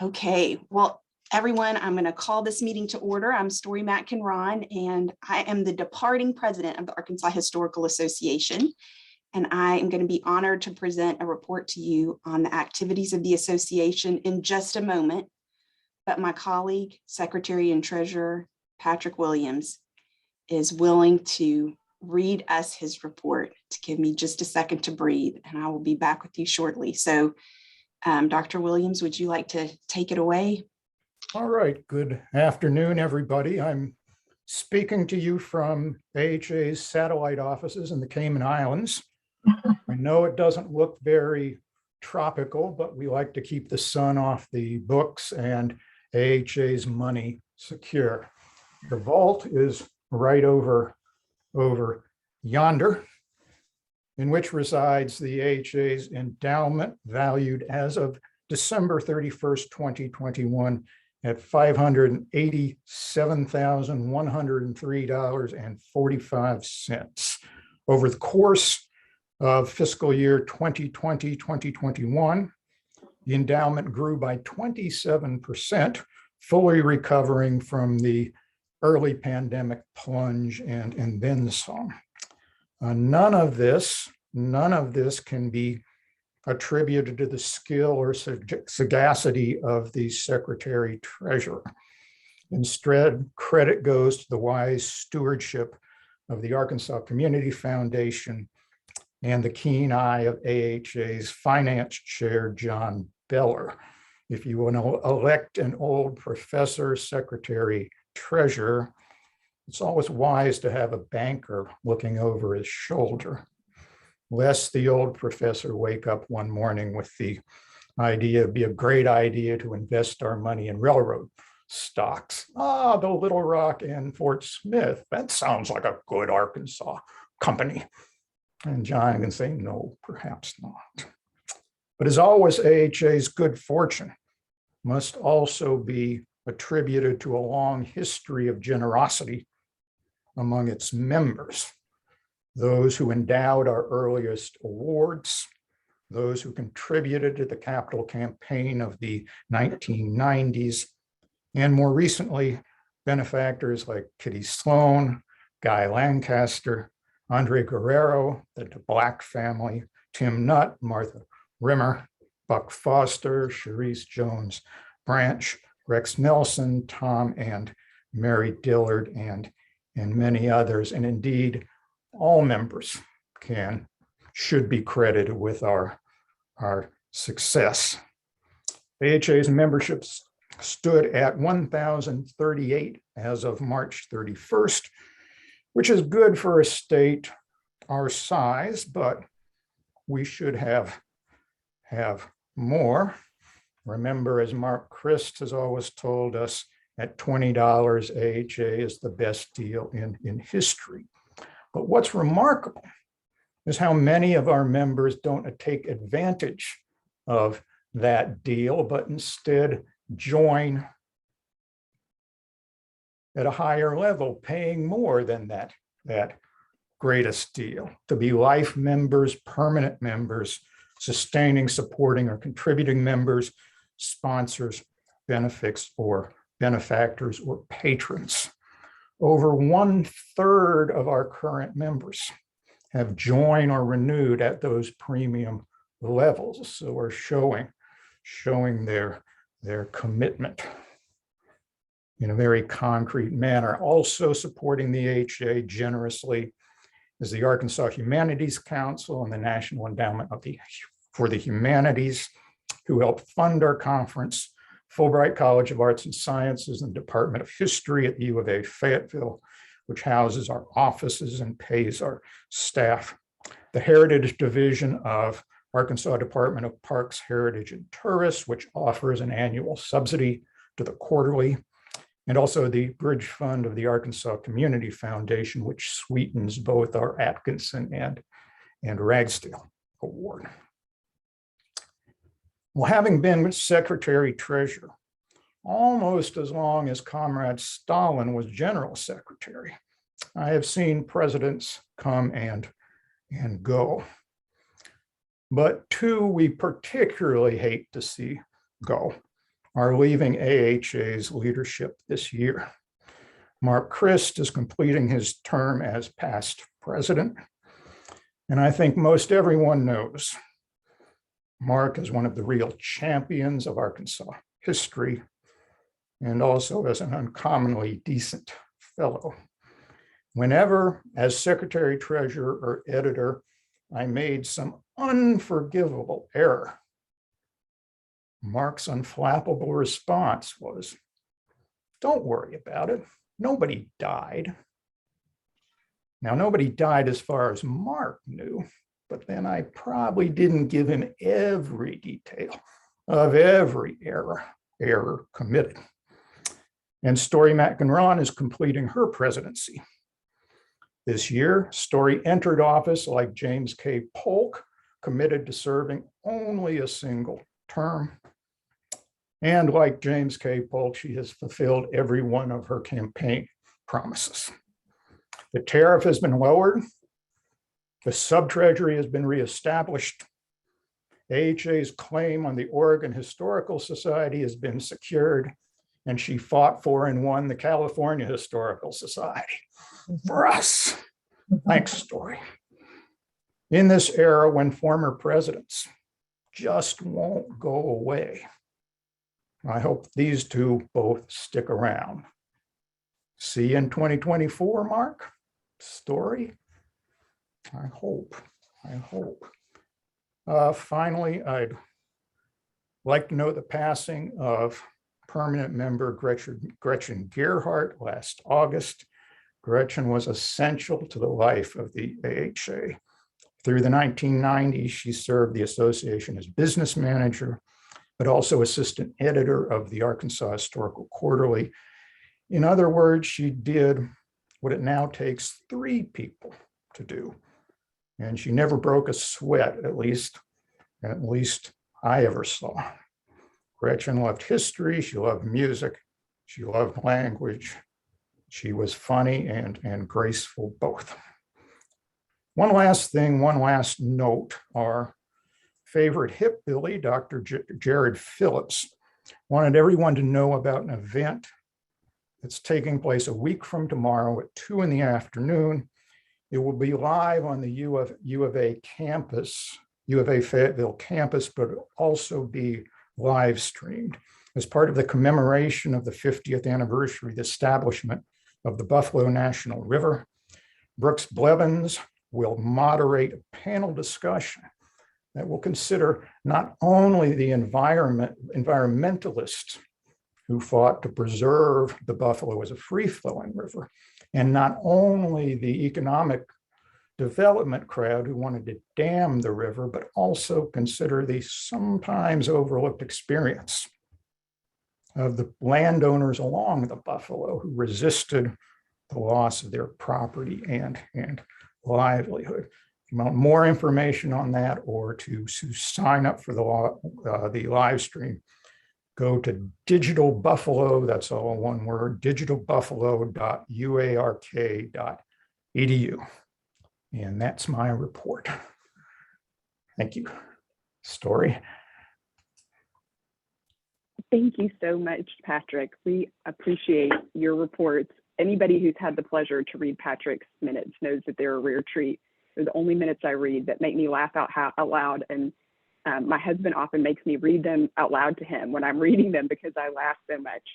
Okay, well, everyone, I'm going to call this meeting to order. I'm Story Matkin-Rawn, and I am the departing president of the Arkansas Historical Association. And I am going to be honored to present a report to you on the activities of the association in just a moment. But my colleague, Secretary and Treasurer Patrick Williams, is willing to read us his report. To give me just a second to breathe, and I will be back with you shortly. So Dr. Williams, would you like to take it away? All right, good afternoon, everybody. I'm speaking to you from AHA's satellite offices in the Cayman Islands. I know it doesn't look very tropical, but we like to keep the sun off the books and AHA's money secure. The vault is right over yonder, in which resides the AHA's endowment, valued as of December 31st, 2021 at $587,103.45. Over the course of fiscal year 2020-2021, the endowment grew by 27%, fully recovering from the early pandemic plunge and then some. None of this can be attributed to the skill or sagacity of the Secretary Treasurer. Instead, credit goes to the wise stewardship of the Arkansas Community Foundation and the keen eye of AHA's Finance Chair, John Beller. If you want to elect an old professor, Secretary Treasurer, it's always wise to have a banker looking over his shoulder, lest the old professor wake up one morning with the idea it'd be a great idea to invest our money in railroad stocks. The Little Rock and Fort Smith, that sounds like a good Arkansas company. And John can say, no, perhaps not. But as always, AHA's good fortune must also be attributed to a long history of generosity among its members, those who endowed our earliest awards, those who contributed to the capital campaign of the 1990s, and more recently, benefactors like Kitty Sloan, Guy Lancaster, Andre Guerrero, the DeBlack family, Tim Nutt, Martha Rimmer, Buck Foster, Sharice Jones Branch, Rex Nelson, Tom and Mary Dillard, and many others. And indeed, all members should be credited with our success. AHA's memberships stood at 1,038 as of March 31st, which is good for a state our size, but we should have more. Remember, as Mark Christ has always told us, at $20, AHA is the best deal in history. But what's remarkable is how many of our members don't take advantage of that deal, but instead join at a higher level, paying more than that greatest deal, to be life members, permanent members, sustaining, supporting, or contributing members, sponsors, benefits, or benefactors, or patrons. Over 1/3 of our current members have joined or renewed at those premium levels, so we're showing their commitment in a very concrete manner. Also supporting the AHA generously is the Arkansas Humanities Council and the National Endowment for the Humanities, who help fund our conference, Fulbright College of Arts and Sciences, and the Department of History at the U of A Fayetteville, which houses our offices and pays our staff. The Heritage Division of Arkansas Department of Parks, Heritage, and Tourists, which offers an annual subsidy to the quarterly, and also the Bridge Fund of the Arkansas Community Foundation, which sweetens both our Atkinson and Ragsdale Award. Well, having been Secretary Treasurer almost as long as Comrade Stalin was General Secretary, I have seen presidents come and go. But two we particularly hate to see go: are leaving AHA's leadership this year. Mark Christ is completing his term as past president. And I think most everyone knows Mark is one of the real champions of Arkansas history and also as an uncommonly decent fellow. Whenever, as secretary, treasurer, or editor, I made some unforgivable error, Mark's unflappable response was, "Don't worry about it. Nobody died." Now, nobody died as far as Mark knew, but then I probably didn't give him every detail of every error committed. And Story Matkin-Rawn is completing her presidency. This year, Story entered office like James K. Polk, committed to serving only a single term. And like James K. Polk, she has fulfilled every one of her campaign promises. The tariff has been lowered. The sub-treasury has been reestablished. AHA's claim on the Oregon Historical Society has been secured, and she fought for and won the California Historical Society. For us, thanks, Story. In this era when former presidents just won't go away, I hope these two both stick around. See you in 2024, Mark. Story. I hope. Finally, I'd like to note the passing of permanent member Gretchen Gerhardt last August. Gretchen was essential to the life of the AHA. Through the 1990s, she served the association as business manager, but also assistant editor of the Arkansas Historical Quarterly. In other words, she did what it now takes 3 people to do. And she never broke a sweat, at least I ever saw. Gretchen loved history, she loved music, she loved language. She was funny and graceful both. One last note, our favorite hillbilly, Dr. Jared Phillips, wanted everyone to know about an event that's taking place a week from tomorrow at 2 in the afternoon. It will be live on the U of A campus, U of A Fayetteville campus, but it'll also be live streamed as part of the commemoration of the 50th anniversary of the establishment of the Buffalo National River. Brooks Blevins will moderate a panel discussion that will consider not only the environmentalists who fought to preserve the Buffalo as a free-flowing river, and not only the economic development crowd who wanted to dam the river, but also consider the sometimes overlooked experience of the landowners along the Buffalo who resisted the loss of their property and livelihood. If you want more information on that or to sign up for the live stream, go to Digital Buffalo, that's all one word, digitalbuffalo.uark.edu. And that's my report. Thank you. Story. Thank you so much, Patrick. We appreciate your reports. Anybody who's had the pleasure to read Patrick's minutes knows that they're a rare treat. They're the only minutes I read that make me laugh out loud. And my husband often makes me read them out loud to him when I'm reading them because I laugh so much.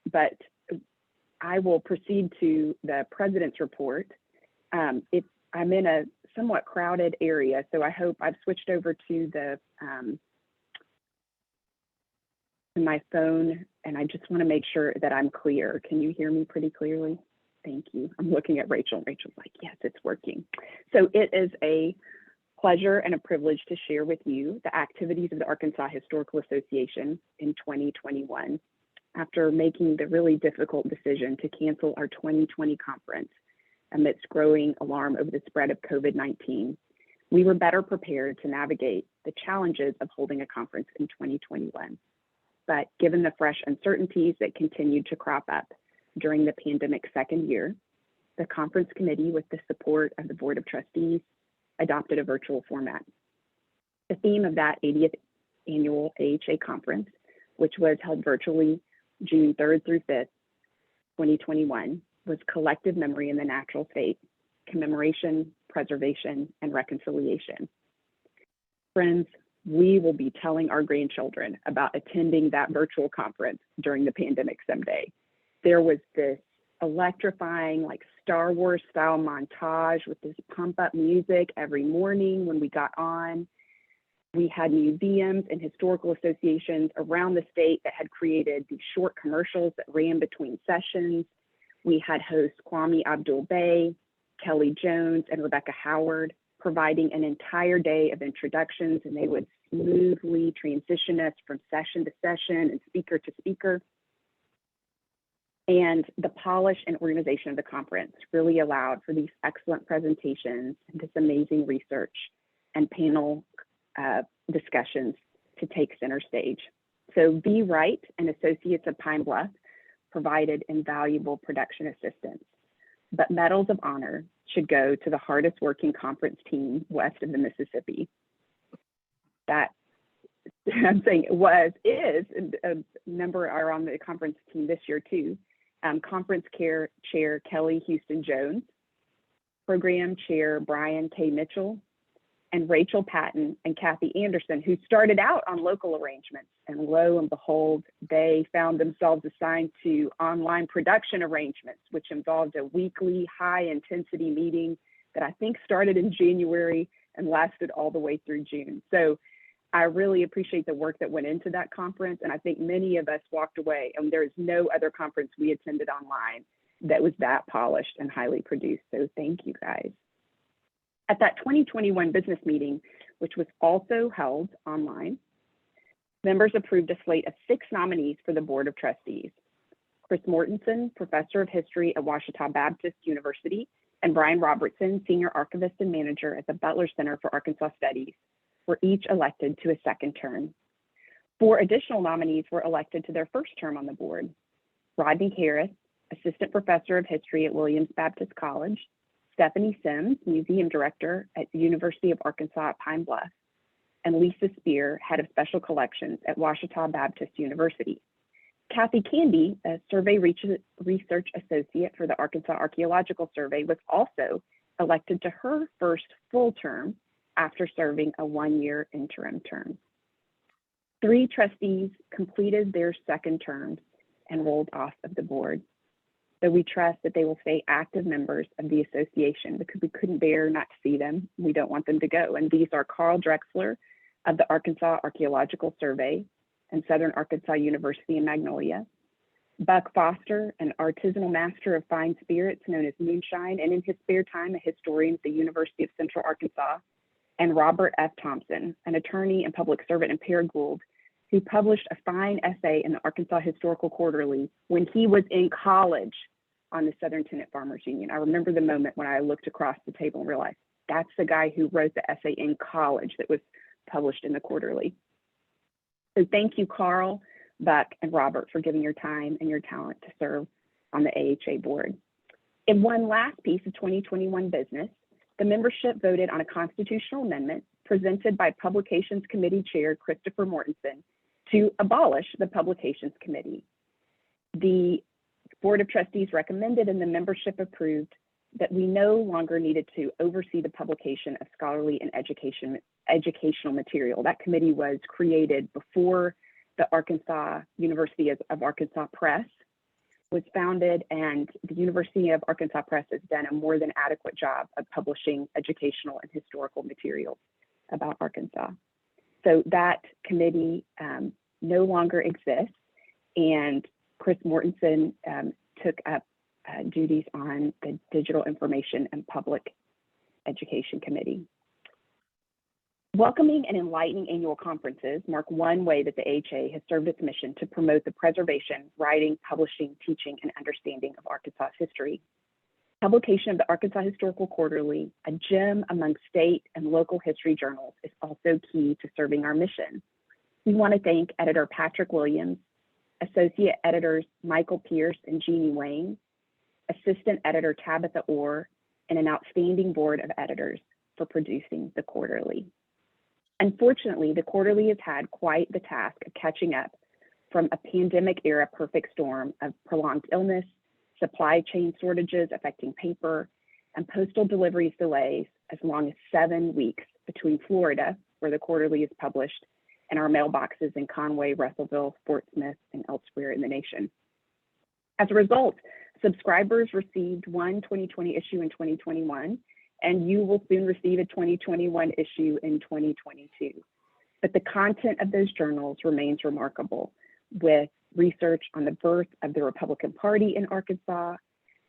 But I will proceed to the president's report. I'm in a somewhat crowded area, so I hope I've switched over to the my phone, and I just want to make sure that I'm clear. Can you hear me pretty clearly? Thank you. I'm looking at Rachel. Rachel's like, yes, it's working. So it is a pleasure and a privilege to share with you the activities of the Arkansas Historical Association in 2021 after making the really difficult decision to cancel our 2020 conference amidst growing alarm over the spread of COVID-19. We were better prepared to navigate the challenges of holding a conference in 2021. But given the fresh uncertainties that continued to crop up during the pandemic's second year, the conference committee, with the support of the Board of Trustees, adopted a virtual format. The theme of that 80th annual AHA conference which was held virtually June 3rd through 5th, 2021, was Collective Memory in the Natural State, Commemoration, Preservation, and Reconciliation. Friends, we will be telling our grandchildren about attending that virtual conference during the pandemic someday. There was this electrifying, like Star Wars style montage with this pump up music every morning when we got on. We had museums and historical associations around the state that had created these short commercials that ran between sessions. We had hosts Kwame Abdul-Bey, Kelly Jones, and Rebecca Howard providing an entire day of introductions, and they would smoothly transition us from session to session and speaker to speaker. And the polish and organization of the conference really allowed for these excellent presentations and this amazing research and panel discussions to take center stage. So V. Wright and Associates of Pine Bluff provided invaluable production assistance, but medals of honor should go to the hardest working conference team west of the Mississippi. That, I'm saying is, a member are on the conference team this year too. Conference Chair Kelly Houston Jones, Program Chair Brian K. Mitchell, and Rachel Patton and Kathy Anderson, who started out on local arrangements. And lo and behold, they found themselves assigned to online production arrangements, which involved a weekly high intensity meeting that I think started in January and lasted all the way through June. So I really appreciate the work that went into that conference. And I think many of us walked away, and there is no other conference we attended online that was that polished and highly produced. So thank you guys. At that 2021 business meeting, which was also held online, members approved a slate of 6 nominees for the Board of Trustees. Chris Mortensen, Professor of History at Ouachita Baptist University, and Brian Robertson, Senior Archivist and Manager at the Butler Center for Arkansas Studies, were each elected to a second term. 4 additional nominees were elected to their first term on the board. Rodney Harris, Assistant Professor of History at Williams Baptist College, Stephanie Sims, Museum Director at the University of Arkansas at Pine Bluff, and Lisa Spear, Head of Special Collections at Ouachita Baptist University. Kathy Candy, a Survey Research Associate for the Arkansas Archaeological Survey, was also elected to her first full term after serving a 1-year interim term. 3 trustees completed their second terms and rolled off of the board. So we trust that they will stay active members of the association because we couldn't bear not to see them. We don't want them to go. And these are Carl Drexler of the Arkansas Archaeological Survey and Southern Arkansas University in Magnolia, Buck Foster, an artisanal master of fine spirits known as Moonshine, and in his spare time, a historian at the University of Central Arkansas, and Robert F. Thompson, an attorney and public servant in Paragould, who published a fine essay in the Arkansas Historical Quarterly when he was in college on the Southern Tenant Farmers Union. I remember the moment when I looked across the table and realized that's the guy who wrote the essay in college that was published in the Quarterly. So thank you, Carl, Buck, and Robert for giving your time and your talent to serve on the AHA board. In one last piece of 2021 business, the membership voted on a constitutional amendment presented by Publications Committee Chair Christopher Mortensen to abolish the Publications Committee. The Board of Trustees recommended and the membership approved that we no longer needed to oversee the publication of scholarly and educational material. That committee was created before the Arkansas University of Arkansas Press was founded, and the University of Arkansas Press has done a more than adequate job of publishing educational and historical materials about Arkansas. So that committee no longer exists, and Chris Mortensen took up duties on the Digital Information and Public Education Committee. Welcoming and enlightening annual conferences mark one way that the AHA has served its mission to promote the preservation, writing, publishing, teaching, and understanding of Arkansas history. Publication of the Arkansas Historical Quarterly, a gem among state and local history journals, is also key to serving our mission. We want to thank editor Patrick Williams, associate editors Michael Pierce and Jeannie Wayne, assistant editor Tabitha Orr, and an outstanding board of editors for producing the Quarterly. Unfortunately, the Quarterly has had quite the task of catching up from a pandemic era perfect storm of prolonged illness, supply chain shortages affecting paper, and postal deliveries delays as long as 7 weeks between Florida, where the quarterly is published, and our mailboxes in Conway, Russellville, Fort Smith, and elsewhere in the nation. As a result, subscribers received one 2020 issue in 2021, and you will soon receive a 2021 issue in 2022. But the content of those journals remains remarkable, with research on the birth of the Republican Party in Arkansas,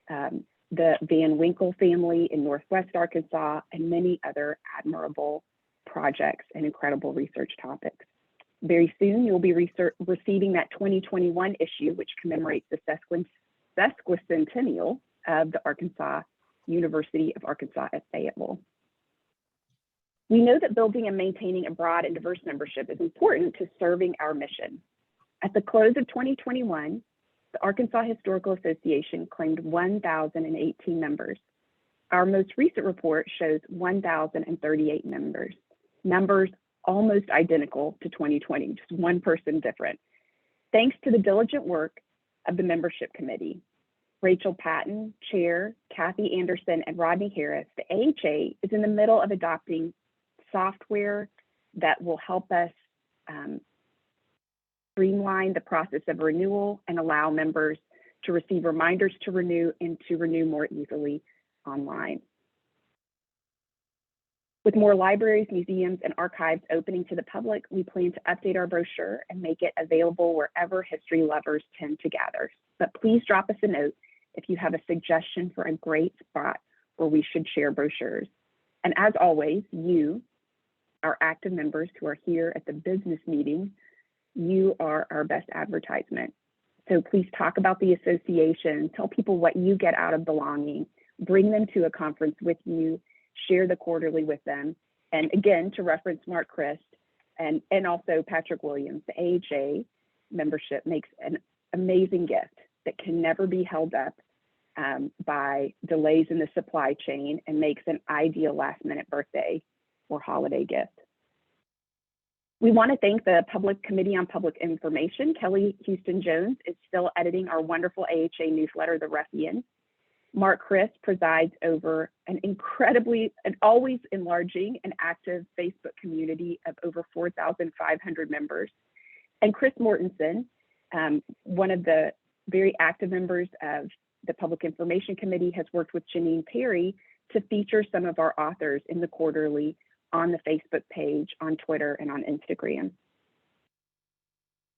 the Van Winkle family in Northwest Arkansas, and many other admirable projects and incredible research topics. Very soon, you'll be receiving that 2021 issue, which commemorates the sesquicentennial of the University of Arkansas at Fayetteville. We know that building and maintaining a broad and diverse membership is important to serving our mission. At the close of 2021, the Arkansas Historical Association claimed 1,018 members. Our most recent report shows 1,038 members, numbers almost identical to 2020, just one person different. Thanks to the diligent work of the membership committee, Rachel Patton, Chair, Kathy Anderson, and Rodney Harris, the AHA is in the middle of adopting software that will help us streamline the process of renewal and allow members to receive reminders to renew and to renew more easily online. With more libraries, museums, and archives opening to the public, we plan to update our brochure and make it available wherever history lovers tend to gather. But please drop us a note if you have a suggestion for a great spot where we should share brochures. And as always, you, our active members who are here at the business meeting, you are our best advertisement. So please talk about the association, tell people what you get out of belonging, bring them to a conference with you, share the quarterly with them. And again, to reference Mark Christ and also Patrick Williams, the AHA membership makes an amazing gift that can never be held up by delays in the supply chain and makes an ideal last minute birthday or holiday gift. We want to thank the Public Committee on Public Information. Kelly Houston Jones is still editing our wonderful AHA newsletter, The Ruffian. Mark Christ presides over an incredibly and always enlarging and active Facebook community of over 4,500 members. And Chris Mortensen, one of the very active members of the Public Information Committee, has worked with Janine Perry to feature some of our authors in the quarterly on the Facebook page, on Twitter, and on Instagram.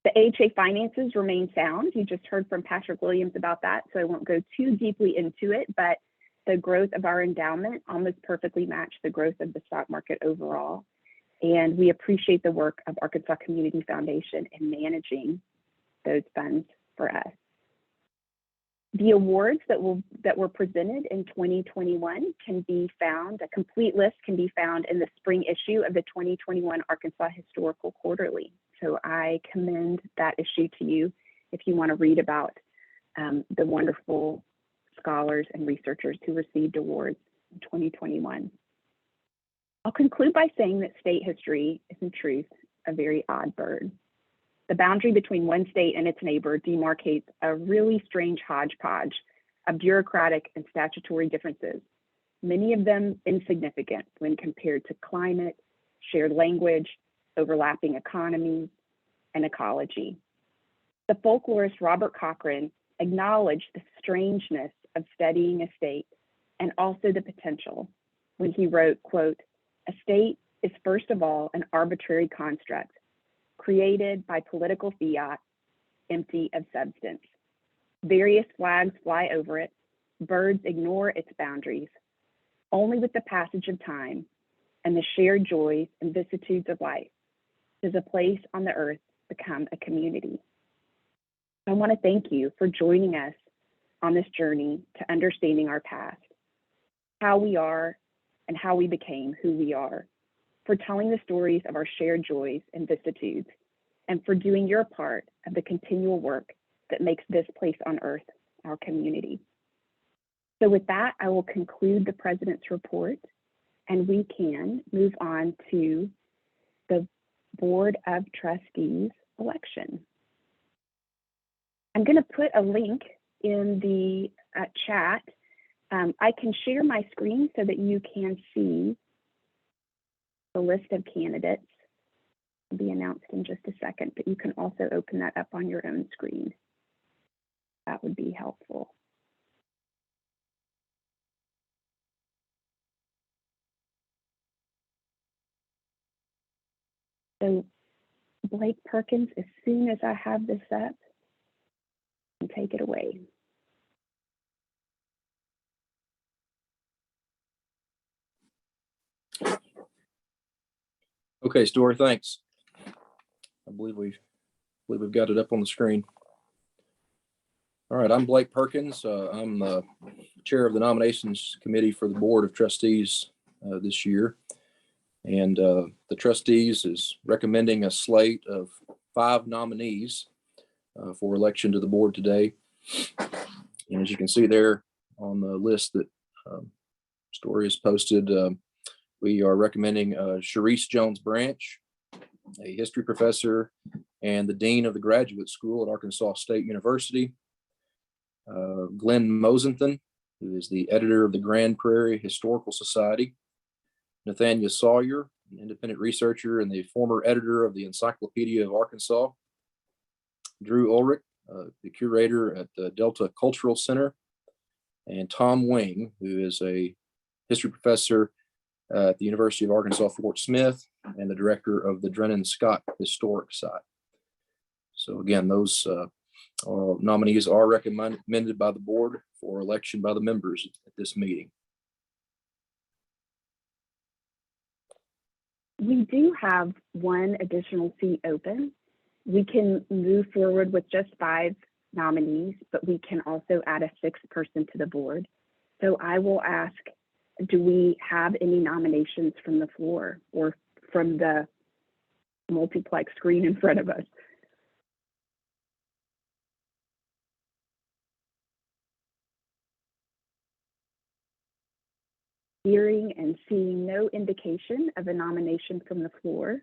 The AHA finances remain sound. You just heard from Patrick Williams about that, so I won't go too deeply into it, but the growth of our endowment almost perfectly matched the growth of the stock market overall. And we appreciate the work of Arkansas Community Foundation in managing those funds for us. The awards that were presented in 2021 can be found, a complete list can be found in the spring issue of the 2021 Arkansas Historical Quarterly. So I commend that issue to you if you want to read about the wonderful scholars and researchers who received awards in 2021. I'll conclude by saying that state history is in truth a very odd bird. The boundary between one state and its neighbor demarcates a really strange hodgepodge of bureaucratic and statutory differences, many of them insignificant when compared to climate, shared language, overlapping economies, and ecology. The folklorist Robert Cochran acknowledged the strangeness of studying a state and also the potential when he wrote, quote, "A state is first of all an arbitrary construct created by political fiat, empty of substance. Various flags fly over it, birds ignore its boundaries. Only with the passage of time and the shared joys and vicissitudes of life does a place on the earth become a community." I want to thank you for joining us on this journey to understanding our past, how we are and how we became who we are, for telling the stories of our shared joys and vicissitudes, and for doing your part of the continual work that makes this place on earth our community. So with that, I will conclude the President's report, and we can move on to the Board of Trustees election. I'm going to put a link in the chat. I can share my screen so that you can see the list of candidates. It'll be announced in just a second, but you can also open that up on your own screen. That would be helpful. So Blake Perkins, as soon as I have this up, take it away. Okay, Story, thanks. I believe we've got it up on the screen. All right, I'm Blake Perkins. I'm the chair of the nominations committee for the Board of Trustees this year. And the trustees is recommending a slate of 5 nominees for election to the board today. And as you can see there on the list that Story has posted, we are recommending Sharice Jones Branch, a history professor and the dean of the graduate school at Arkansas State University. Glenn Mosenthan, who is the editor of the Grand Prairie Historical Society. Nathaniel Sawyer, an independent researcher and the former editor of the Encyclopedia of Arkansas. Drew Ulrich, the curator at the Delta Cultural Center. And Tom Wing, who is a history professor at the University of Arkansas Fort Smith and the director of the Drennan Scott Historic Site. So again, those nominees are recommended by the board for election by the members at this meeting. We do have one additional seat open. We can move forward with just 5 nominees, but we can also add a 6th person to the board. So I will ask, do we have any nominations from the floor or from the multiplex screen in front of us? Hearing and seeing no indication of a nomination from the floor,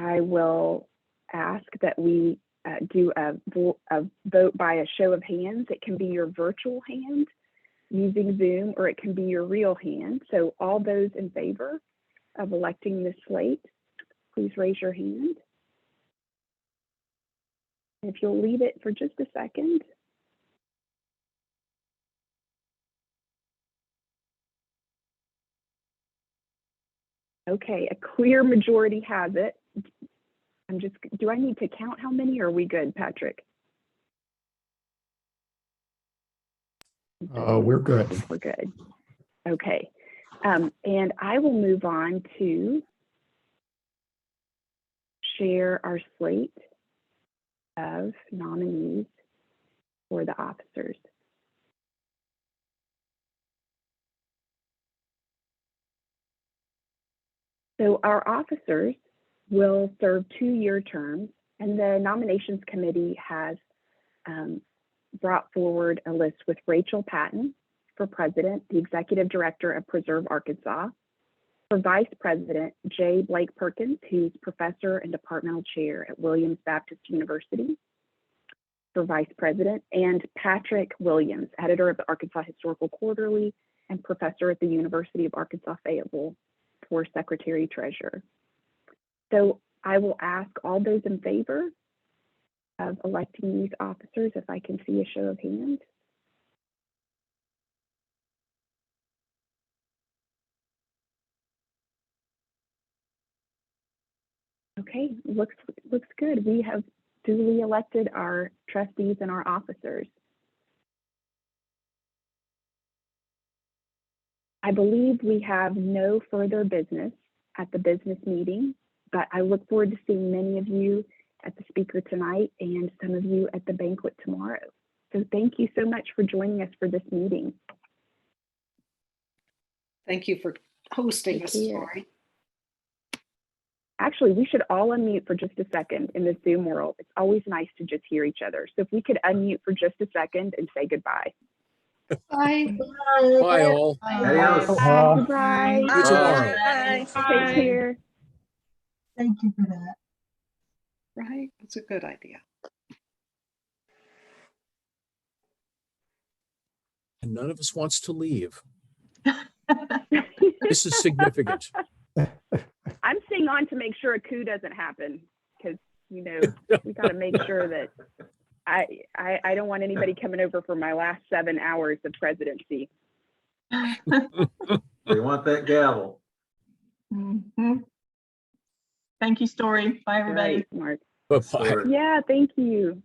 I will ask that we do a vote by a show of hands. It can be your virtual hand using Zoom, or it can be your real hand. So all those in favor of electing this slate, please raise your hand. If you'll leave it for just a second. Okay, a clear majority has it. Do I need to count how many, or are we good, Patrick? We're good. We're good. Okay, and I will move on to share our slate of nominees for the officers. So our officers will serve 2-year terms, and the nominations committee has brought forward a list with Rachel Patton for president, the executive director of Preserve Arkansas. For vice president, J. Blake Perkins, who's professor and departmental chair at Williams Baptist University. For vice president, and Patrick Williams, editor of the Arkansas Historical Quarterly and professor at the University of Arkansas Fayetteville, for secretary treasurer. So I will ask all those in favor of electing these officers, if I can see a show of hands. Okay, looks good. We have duly elected our trustees and our officers. I believe we have no further business at the business meeting, but I look forward to seeing many of you at the speaker tonight and some of you at the banquet tomorrow. So thank you so much for joining us for this meeting. Thank you for hosting us, Story. Actually, we should all unmute for just a second in the Zoom world. It's always nice to just hear each other. So if we could unmute for just a second and say goodbye. Bye. Bye all. Adios. Goodbye. See you tomorrow. Bye. Take care. Thank you for that. right? It's a good idea. And none of us wants to leave. This is significant. I'm staying on to make sure a coup doesn't happen because, you know, we got to make sure that I don't want anybody coming over for my last 7 hours of presidency. They want that gavel. Mhm. Thank you, Story. Bye, everybody. Right, Mark. Bye-bye. Story. Yeah, thank you.